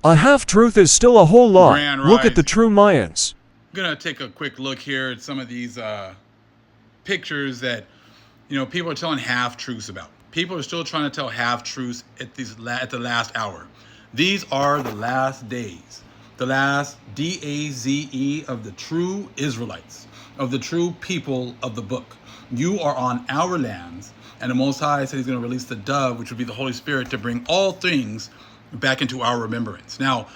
A half-truth is still a whole lot. Grand Look at the Rise. true Mayans. I'm gonna take a quick look here at some of these pictures that people are telling half truths about. People are still trying to tell half truths at the last hour. These are the last days, the last DAZE of the true Israelites, of the true people of the book. You are on our lands, and the Most High said He's going to release the dove, which would be the Holy Spirit, to bring all things back into our remembrance. Now,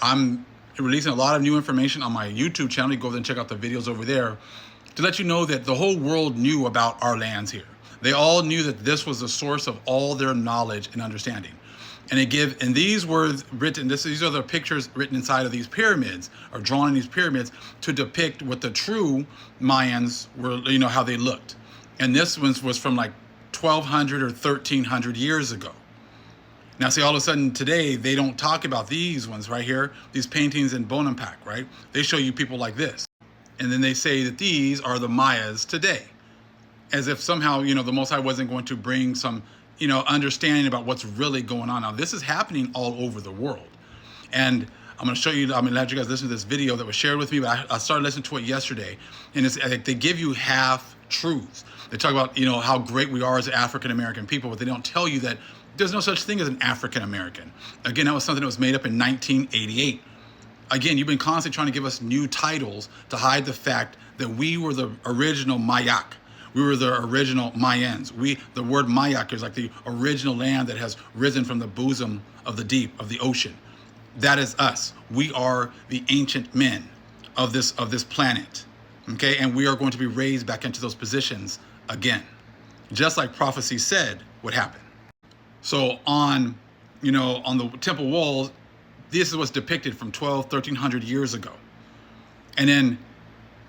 I'm releasing a lot of new information on my YouTube channel. You go over there and check out the videos over there to let you know that the whole world knew about our lands here. They all knew that this was the source of all their knowledge and understanding. And these were written, these are the pictures written inside of these pyramids, or drawn in these pyramids, to depict what the true Mayans were, how they looked. And this one was from like 1200 or 1300 years ago. Now, see, all of a sudden today, they don't talk about these ones right here, these paintings in Bonampak, right? They show you people like this. And then they say that these are the Mayas today. As if somehow, the Most High wasn't going to bring some, understanding about what's really going on. Now, this is happening all over the world. And I'm going to show you, I'm going to let you guys listen to this video that was shared with me, but I started listening to it yesterday. And they give you half truths. They talk about, how great we are as African-American people, but they don't tell you that there's no such thing as an African-American. Again, that was something that was made up in 1988. Again, you've been constantly trying to give us new titles to hide the fact that we were the original Mayak. We were the original Mayans. The word Mayak is like the original land that has risen from the bosom of the deep, of the ocean. That is us. We are the ancient men of this planet. Okay, and we are going to be raised back into those positions again, just like prophecy said would happen. So on the temple walls, this is what's depicted from 1300 years ago. And then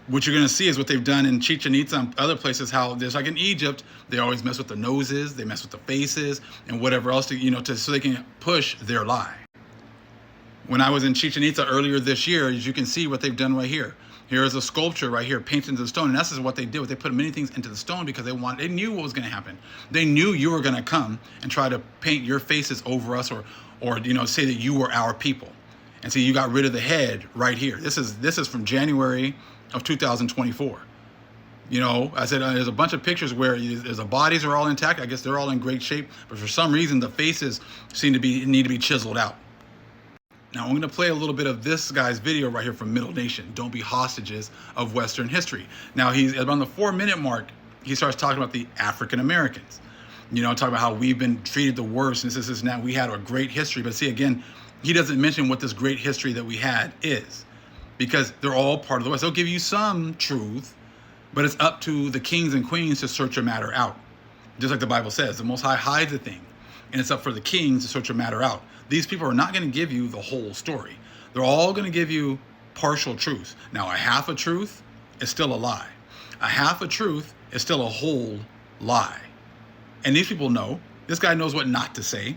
what you're going to see is what they've done in Chichen Itza and other places, how there's like in Egypt, they always mess with the noses, they mess with the faces and whatever else so they can push their lie. When I was in Chichen Itza earlier this year, as you can see what they've done right here. Here is a sculpture right here painted into the stone. And that's just what they did. They put many things into the stone because they knew what was going to happen. They knew you were going to come and try to paint your faces over us or say that you were our people. And so you got rid of the head right here. This is from January of 2024. I said there's a bunch of pictures where the bodies are all intact. I guess they're all in great shape. But for some reason, the faces need to be chiseled out. Now, I'm going to play a little bit of this guy's video right here from Middle Nation. Don't be hostages of Western history. Now, he's around the 4-minute mark. He starts talking about the African Americans. Talking about how we've been treated the worst. And this is now we had a great history. But see, again, he doesn't mention what this great history that we had is, because they're all part of the West. They'll give you some truth, but it's up to the kings and queens to search a matter out. Just like the Bible says, the Most High hides a thing, and it's up for the kings to search a matter out. These people are not going to give you the whole story. They're all going to give you partial truths. Now, a half a truth is still a lie. A half a truth is still a whole lie. And these people know. This guy knows what not to say.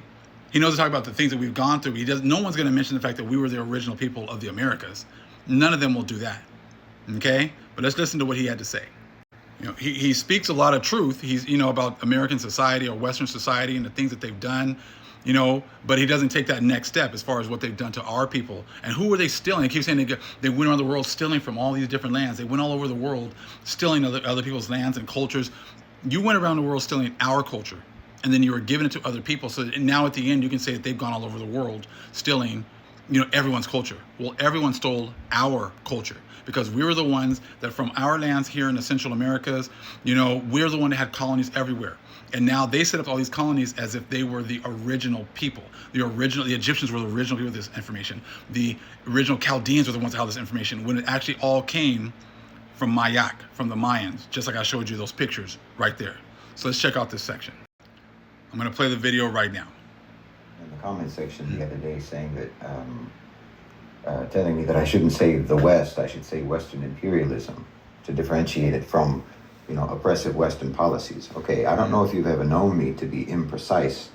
He knows to talk about the things that we've gone through. No one's going to mention the fact that we were the original people of the Americas. None of them will do that. Okay? But let's listen to what he had to say. He speaks a lot of truth. He's, about American society or Western society and the things that they've done. But he doesn't take that next step as far as what they've done to our people. And who were they stealing? He keeps saying they went around the world stealing from all these different lands. They went all over the world stealing other people's lands and cultures. You went around the world stealing our culture, and then you were giving it to other people. So now at the end, you can say that they've gone all over the world stealing, everyone's culture. Well, everyone stole our culture because we were the ones that from our lands here in the Central Americas, we're the one that had colonies everywhere. And now they set up all these colonies as if they were the original people. The Egyptians were the original people with this information. The original Chaldeans were the ones that had this information, when it actually all came from Mayak, from the Mayans, just like I showed you those pictures right there. So let's check out this section. I'm going to play the video right now. In the comment section the other day saying that, telling me that I shouldn't say the West, I should say Western imperialism to differentiate it from oppressive Western policies. Okay, I don't know if you've ever known me to be imprecise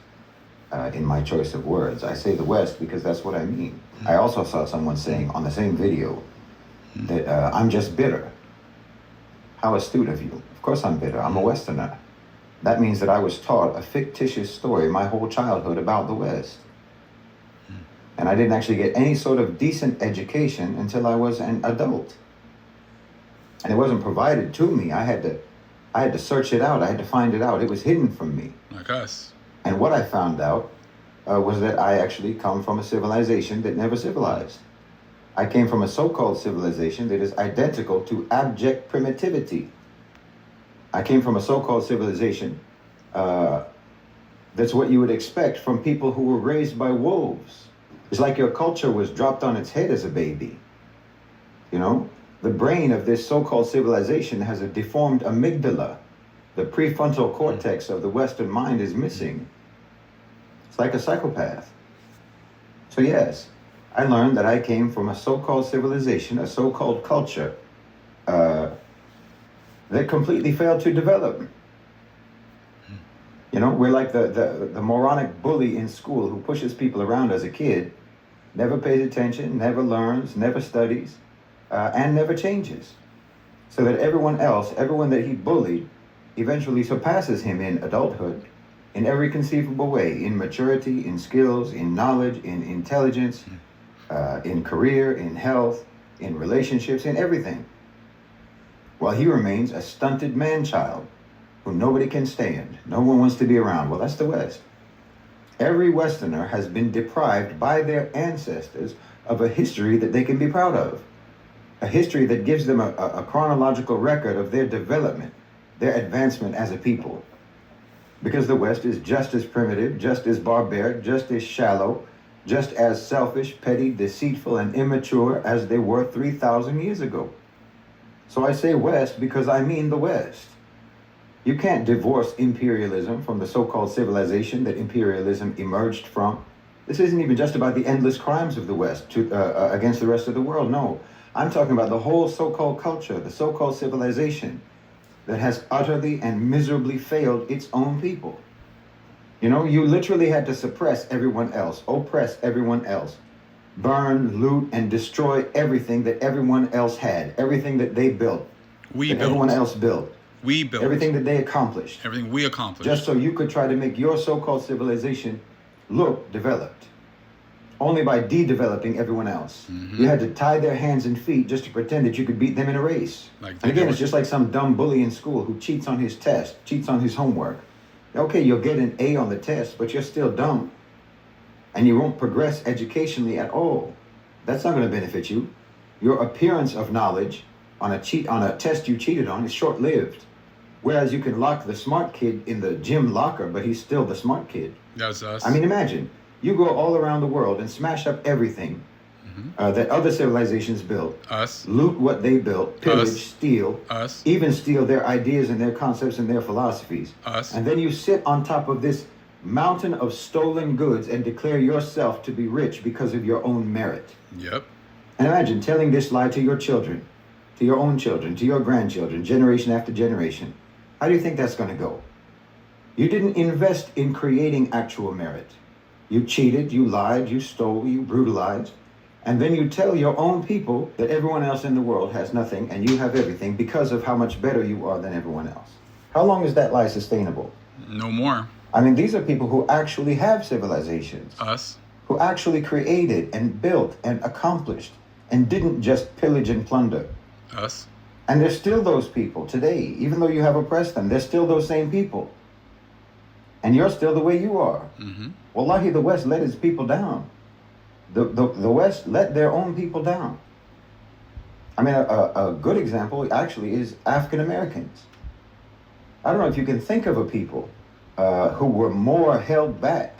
in my choice of words. I say the West because that's what I mean. I also saw someone saying on the same video that I'm just bitter. How astute of you. Of course I'm bitter. I'm a Westerner. That means that I was taught a fictitious story my whole childhood about the West. And I didn't actually get any sort of decent education until I was an adult. And it wasn't provided to me. I had to search it out. I had to find it out. It was hidden from me. Like us. And what I found out was that I actually come from a civilization that never civilized. I came from a so-called civilization that is identical to abject primitivity. I came from a so-called civilization that's what you would expect from people who were raised by wolves. It's like your culture was dropped on its head as a baby. You know, the brain of this so-called civilization has a deformed amygdala. The prefrontal cortex of the Western mind is missing. It's like a psychopath. So yes, I learned that I came from a so-called civilization, a so-called culture that completely failed to develop. You know, we're like the moronic bully in school who pushes people around as a kid, never pays attention, never learns, never studies, and never changes. So that everyone else, everyone that he bullied, eventually surpasses him in adulthood in every conceivable way, in maturity, in skills, in knowledge, in intelligence, in career, in health, in relationships, in everything. While he remains a stunted man-child who nobody can stand, no one wants to be around. Well, that's the West. Every Westerner has been deprived by their ancestors of a history that they can be proud of. A history that gives them a chronological record of their development, their advancement as a people. Because the West is just as primitive, just as barbaric, just as shallow, just as selfish, petty, deceitful, and immature as they were 3,000 years ago. So I say West because I mean the West. You can't divorce imperialism from the so-called civilization that imperialism emerged from. This isn't even just about the endless crimes of the West against the rest of the world. No, I'm talking about the whole so-called culture, the so-called civilization that has utterly and miserably failed its own people. You know, you literally had to suppress everyone else, oppress everyone else, burn, loot, and destroy everything that everyone else had, everything that they built, everyone else built. We built. Everything that they accomplished. Everything we accomplished. Just so you could try to make your so-called civilization look developed. Only by de-developing everyone else. You had to tie their hands and feet just to pretend that you could beat them in a race. And again, it's just like some dumb bully in school who cheats on his test, cheats on his homework. Okay, you'll get an A on the test, but you're still dumb. And you won't progress educationally at all. That's not going to benefit you. Your appearance of knowledge on a test you cheated on is short-lived. Whereas you can lock the smart kid in the gym locker, but he's still the smart kid. That's us. I mean, imagine, you go all around the world and smash up everything that other civilizations built. Us. Loot what they built, pillage, steal. Us. Even steal their ideas and their concepts and their philosophies. Us. And then you sit on top of this mountain of stolen goods and declare yourself to be rich because of your own merit. Yep. And imagine telling this lie to your children, to your own children, to your grandchildren, generation after generation. How do you think that's going to go? You didn't invest in creating actual merit. You cheated, you lied, you stole, you brutalized. And then you tell your own people that everyone else in the world has nothing and you have everything because of how much better you are than everyone else. How long is that lie sustainable? No more. I mean, these are people who actually have civilizations. Us. Who actually created and built and accomplished and didn't just pillage and plunder. Us. And there's still those people today, even though you have oppressed them, they're still those same people. And you're still the way you are. Wallahi, the West let its people down. The West let their own people down. I mean, a good example actually is African Americans. I don't know if you can think of a people who were more held back,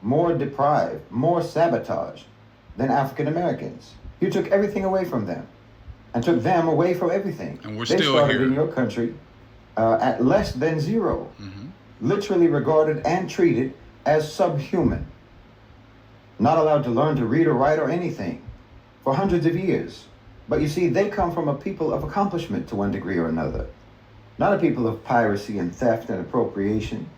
more deprived, more sabotaged than African Americans. You took everything away from them and took them away from everything. And we're they still started here. In your country at less than zero, literally regarded and treated as subhuman, not allowed to learn to read or write or anything for hundreds of years. But you see, they come from a people of accomplishment to one degree or another, not a people of piracy and theft and appropriation.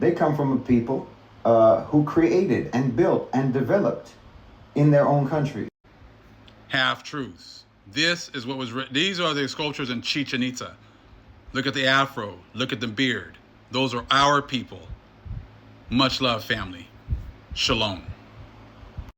They come from a people who created and built and developed in their own country. Half-truths. This is what was written. These are the sculptures in Chichen Itza. Look at the afro. Look at the beard. Those are our people. Much love, family. Shalom.